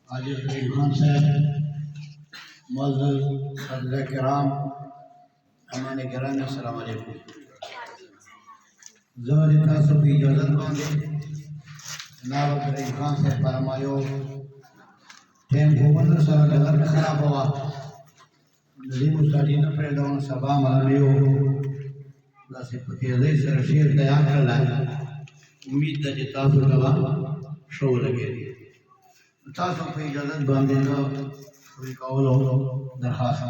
आज खान साहब मौजूद सदर कराम अमान गिराम अस्सलाम वालेकुम। ज़ोरी तासुब की इजाज़त मांगे जनाब खान साहब फरमायो टेम भूमंडल सारा गलत खराब हुआ नजीम उस्तादी ने प्रेदान सभा मारियो लासे पतियाज़े सर शेर तैयार कर लाया उम्मीद है कि तासुब का शो लगे तासुब की इजाज़त बांधे तो कोई कौल हो दरखास्त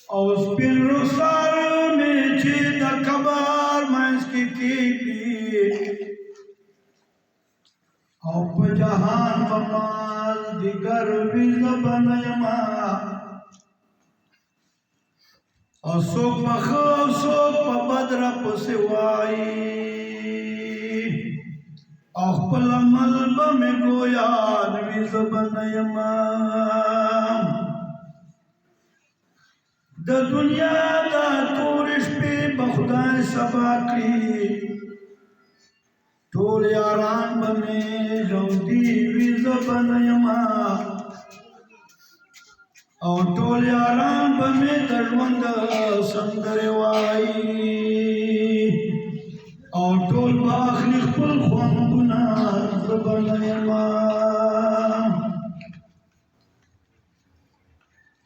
aus Pilrusar में चेता कबार मंस की औप जहान बमाल दिगर विज़ बनयमा असोक बख असोक बदर पसिवाई औपल मलब में गोयान विज़ बनयमा द दुनिया दा तोरिश पे बखुदाए सबाकरी टोल यारान बने रौदी विज़ बनयमा और टोल यारान बने दरवंद संदरवाई और टोल बाखली खुल ख्वांगुना बनयमा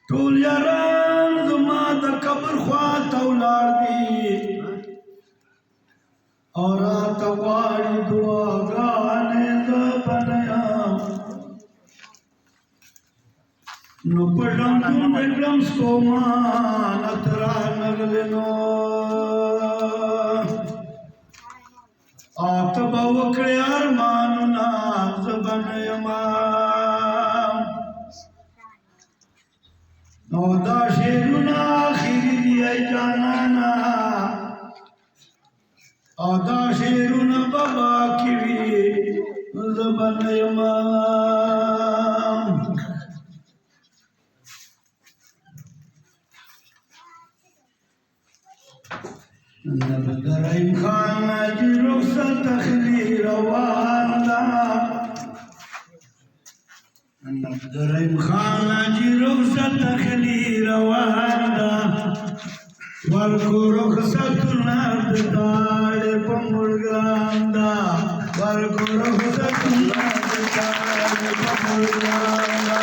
टोल यारान ज़ुमा द कब्र ख्वा तौलार दी और तवारी दुआ गाने ज़बनया नुपड़म तुंडम स्कोमान अतरा नगलेनो आतबा वक्रे अरमानुना ज़बनयमा नौदा शेरुना आखिरी दिया जानाना आदा शेरुना बाबा किवी ज़बनयमा नबदरइन खान जी रुखसत तखली रवाना नबदरइन खान जी रुखसत तखली रवाना वर्को रुखसत नबदार पमुर्गांदा वर्को रुखसत नबदार पमुर्गांदा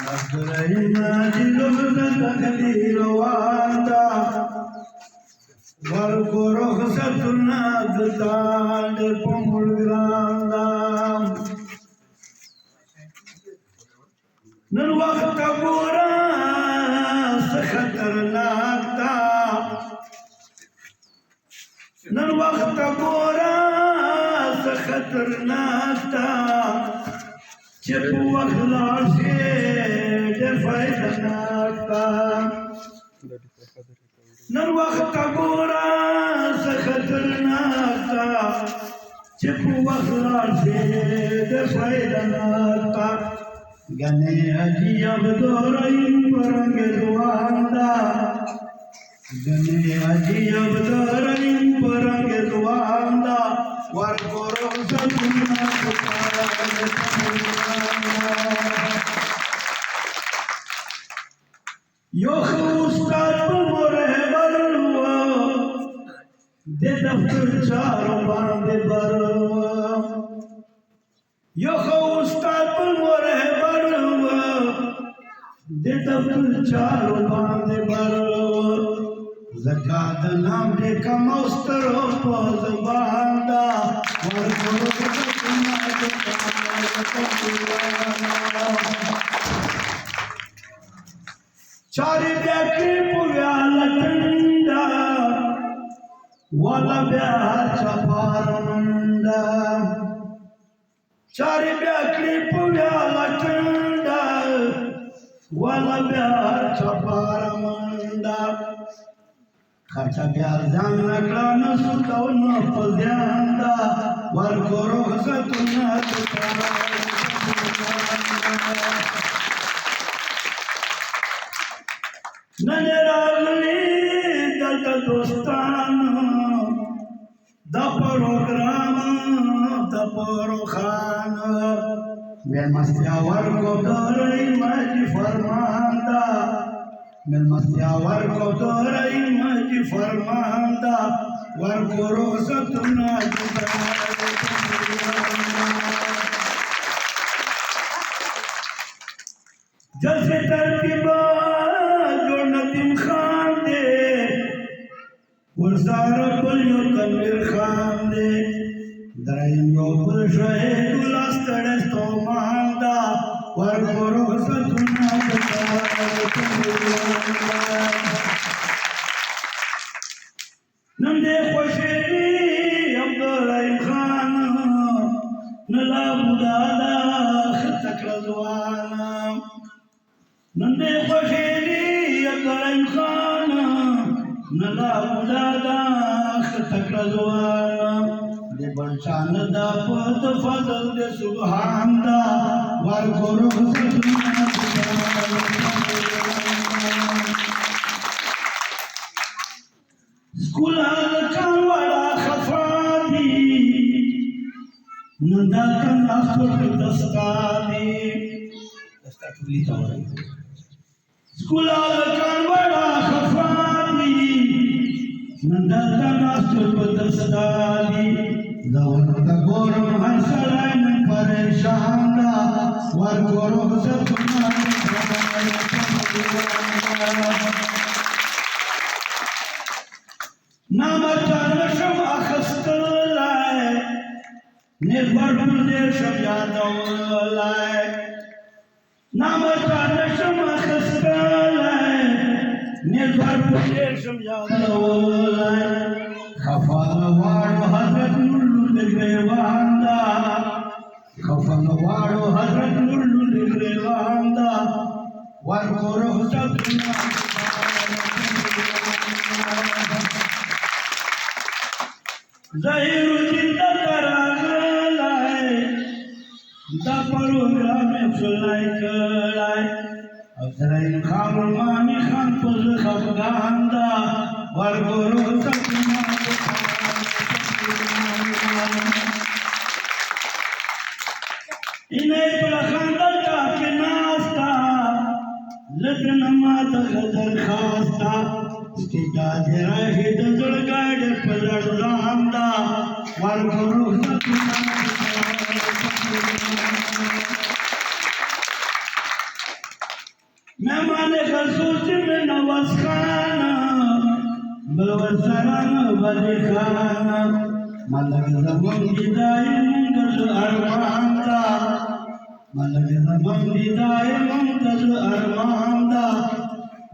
नबदरइन जी रुखसत तखली रवाना वर्को रुखसत नबदार पमुर्गांदा नन वक्त बुरा खतरनाक था नन वक्त बुरा खतरनाक था जब वखला से फायदानाक था नन वक्त बुरा खतरनाक था जब वखला से फायदानाक था गने अजी अब दोरइन परंगे दुआंदा गने अजी अब दोरइन परंगे दुआंदा वर कोरो सदुना पुकारा यो उस्ताद मोरे बरवा दे दफ्तर चारो बांधे बरवा यो उस्ताद मोरे दे दफ्तर चारो बांधे बरवा ज़कात नाम दे कमौस्तरो पोज़ बांदा वर कोरो सदुना पुकारा चारे ब्याकरी पुव्या लटंडा वाला ब्याह चपार मंडा चारे ब्याकरी पुव्या लटंडा वाला ब्याह चपार मंडा खर्चा ब्याह जान नगरान सुताव न पद्यांदा वर कोरो सदुना पुकारा नजरागली दल दोस्तान प्रोग्राम तपरो खान मेलमस्त्यावर को दरई मजी फरमांदा मेलमस्त्यावर को दरई मजी फरमांदा वर को रोसतुना जैसे तरतीबा जो नदीम खान दे उर्सार पुलियो तमीर खान दे दराइम यो पुलशोए तुलास्तड़े तो मांदा वर कोरो सतुना नंदे खुशेरी अब्दुल्लाह खान नला बुदादा खतक रजवाना नंदे खुशेरी अब्दुल्लाह खान नला बुदादा खतक रजवाना दे बंशान दा पद फजल दे सुभान दा वर कोरो सतुना स्कूल कानवाड़ा खफादी नंदा कन्ना सुर दस्तानी दस्ता टुली तावरी स्कूल कानवाड़ा खफादी नंदा कन्ना सुर दस्तानी दवन का गोरम हंसलाय मन परेशान दा वर गोरो सतुना नामचानशम अखस्तलाय निर्भर प्रदेशम यादवलाय नामचानशम अखस्तलाय निर्भर प्रदेशम यादवलाय खफानवाड़ो हजरत नुल्लु दिग्रेवांदा खफानवाड़ो हजरत नुल्लु दिग्रेवांदा वर कोरो सतुना ज़हीरुद्दीन करागलाय दा प्रोग्राम चलाय कराय अफसराइन खान मानी खान पुज खफगांदा वर गोरो सतुना इन्हें पुलखांदा का के नास्ता लगन मात गदर खास्ता स्टेटा जरा है दजड़ गाड़ पलड़ रांदा वर गुरु सतुना मेहमान खसूस में नवाज खान बलवसरान वली खान मलक जमन दिदाय मुंगज अरमांदा मलक जमन दिदाय मुंगज अरमांदा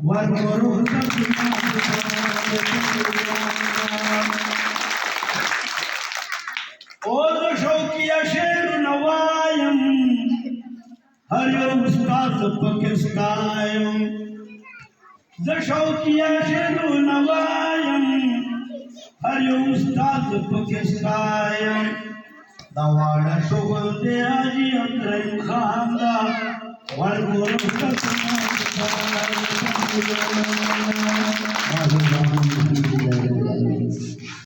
वर गुरु सतुना और शौकिया शेर नवायम हर उस्ताद पाकिस्तान ज शौकिया शेर नवायम हर उस्ताद पाकिस्तान दवाड़ा शुगल दे आजी अब्दुल खान दा वर गुरु सतुना